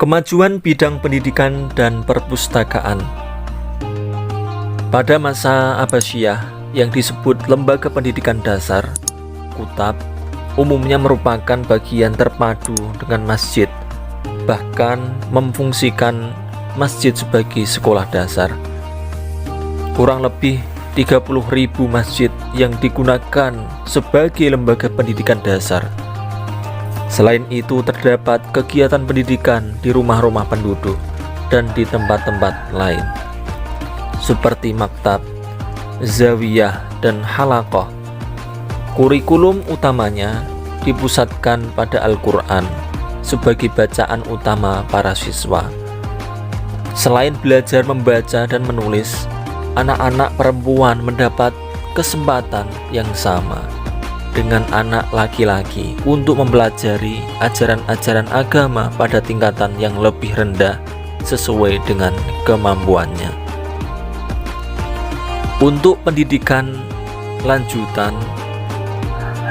Kemajuan bidang pendidikan dan perpustakaan. Pada masa Abbasiyah yang disebut Lembaga Pendidikan Dasar, Kutab, umumnya merupakan bagian terpadu dengan masjid, bahkan memfungsikan masjid sebagai sekolah dasar. Kurang lebih 30.000 masjid yang digunakan sebagai lembaga pendidikan dasar. Selain itu, terdapat kegiatan pendidikan di rumah-rumah penduduk dan di tempat-tempat lain, seperti maktab, zawiyah, dan halaqah. Kurikulum utamanya dipusatkan pada Al-Quran sebagai bacaan utama para siswa. Selain belajar membaca dan menulis, anak-anak perempuan mendapat kesempatan yang sama dengan anak laki-laki untuk mempelajari ajaran-ajaran agama pada tingkatan yang lebih rendah sesuai dengan kemampuannya. Untuk pendidikan lanjutan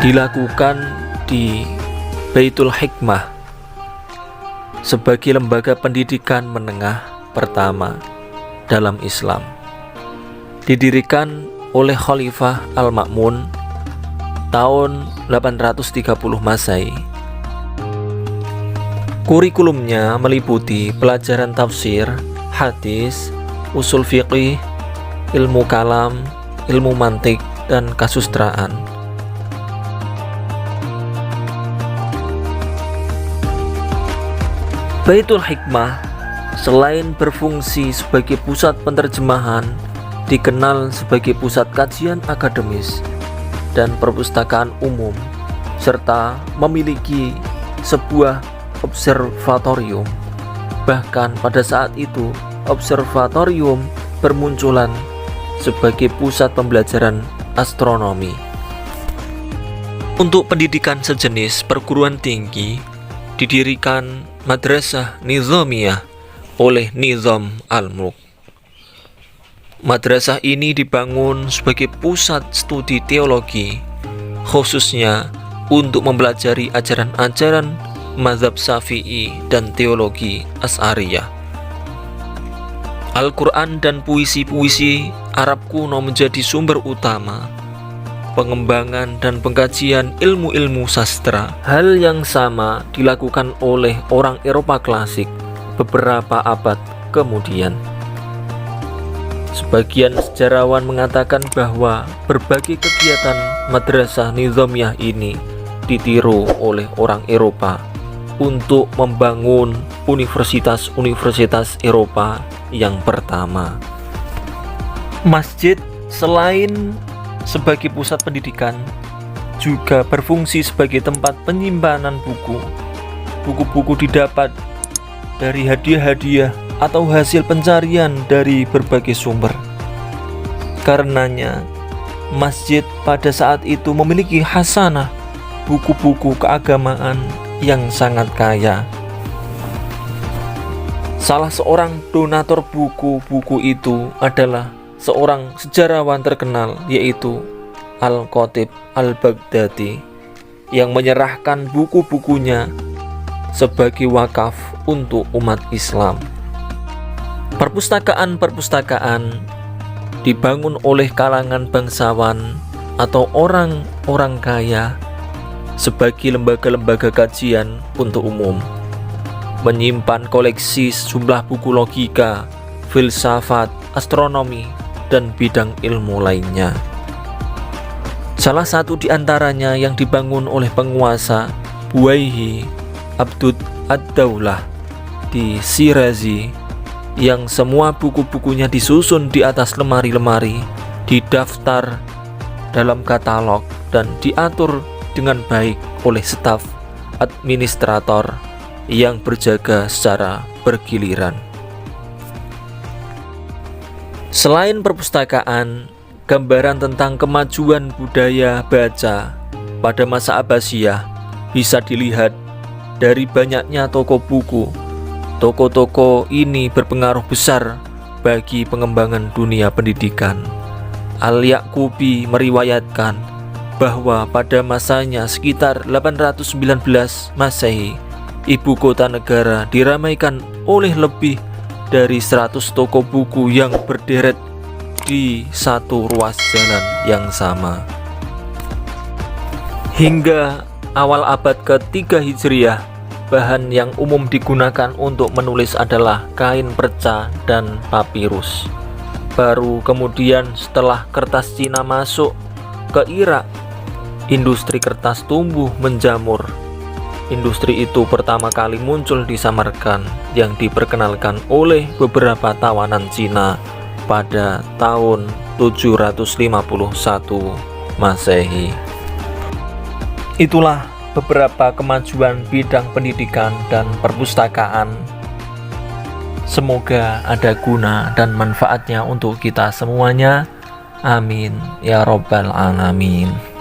dilakukan di Baitul Hikmah sebagai lembaga pendidikan menengah pertama dalam Islam. Didirikan oleh Khalifah Al-Ma'mun tahun 830 Masehi. Kurikulumnya meliputi pelajaran tafsir, hadis, usul fiqih, ilmu kalam, ilmu mantik, dan kasustraan. Baitul Hikmah selain berfungsi sebagai pusat penerjemahan, dikenal sebagai pusat kajian akademis dan perpustakaan umum, serta memiliki sebuah observatorium. Bahkan pada saat itu, observatorium bermunculan sebagai pusat pembelajaran astronomi. Untuk pendidikan sejenis perguruan tinggi, didirikan Madrasah Nizamiyah oleh Nizam Al-Mulk. Madrasah ini dibangun sebagai pusat studi teologi, khususnya untuk mempelajari ajaran-ajaran mazhab Syafi'i dan teologi Asy'ariyah. Al-Quran dan puisi-puisi Arab kuno menjadi sumber utama pengembangan dan pengkajian ilmu-ilmu sastra. Hal yang sama dilakukan oleh orang Eropa klasik beberapa abad kemudian. Sebagian sejarawan mengatakan bahwa berbagai kegiatan Madrasah Nizamiyah ini ditiru oleh orang Eropa untuk membangun universitas-universitas Eropa yang pertama. Masjid selain sebagai pusat pendidikan juga berfungsi sebagai tempat penyimpanan buku. Buku-buku didapat dari hadiah-hadiah atau hasil pencarian dari berbagai sumber. Karenanya, masjid pada saat itu memiliki khasanah buku-buku keagamaan yang sangat kaya. Salah seorang donatur buku-buku itu adalah seorang sejarawan terkenal, yaitu Al-Khatib Al-Baghdadi, yang menyerahkan buku-bukunya sebagai wakaf untuk umat Islam. Perpustakaan-perpustakaan dibangun oleh kalangan bangsawan atau orang-orang kaya sebagai lembaga-lembaga kajian untuk umum, menyimpan koleksi sejumlah buku logika, filsafat, astronomi, dan bidang ilmu lainnya. Salah satu di antaranya yang dibangun oleh penguasa Buwaihi Abdud ad-Daulah di Shirazi, yang semua buku-bukunya disusun di atas lemari-lemari, didaftar dalam katalog, dan diatur dengan baik oleh staf administrator yang berjaga secara bergiliran. Selain perpustakaan, gambaran tentang kemajuan budaya baca pada masa Abbasiyah bisa dilihat dari banyaknya toko buku. Toko-toko ini berpengaruh besar bagi pengembangan dunia pendidikan. Al-Yaqubi meriwayatkan bahwa pada masanya sekitar 819 Masehi, ibu kota negara diramaikan oleh lebih dari 100 toko buku yang berderet di satu ruas jalan yang sama. Hingga awal abad ke-3 Hijriah, bahan yang umum digunakan untuk menulis adalah kain perca dan papirus. Baru kemudian setelah kertas Cina masuk ke Irak, industri kertas tumbuh menjamur. Industri itu pertama kali muncul di Samarkand yang diperkenalkan oleh beberapa tawanan Cina pada tahun 751 Masehi. Itulah beberapa kemajuan bidang pendidikan dan perpustakaan. Semoga ada guna dan manfaatnya untuk kita semuanya. Amin ya robbal alamin.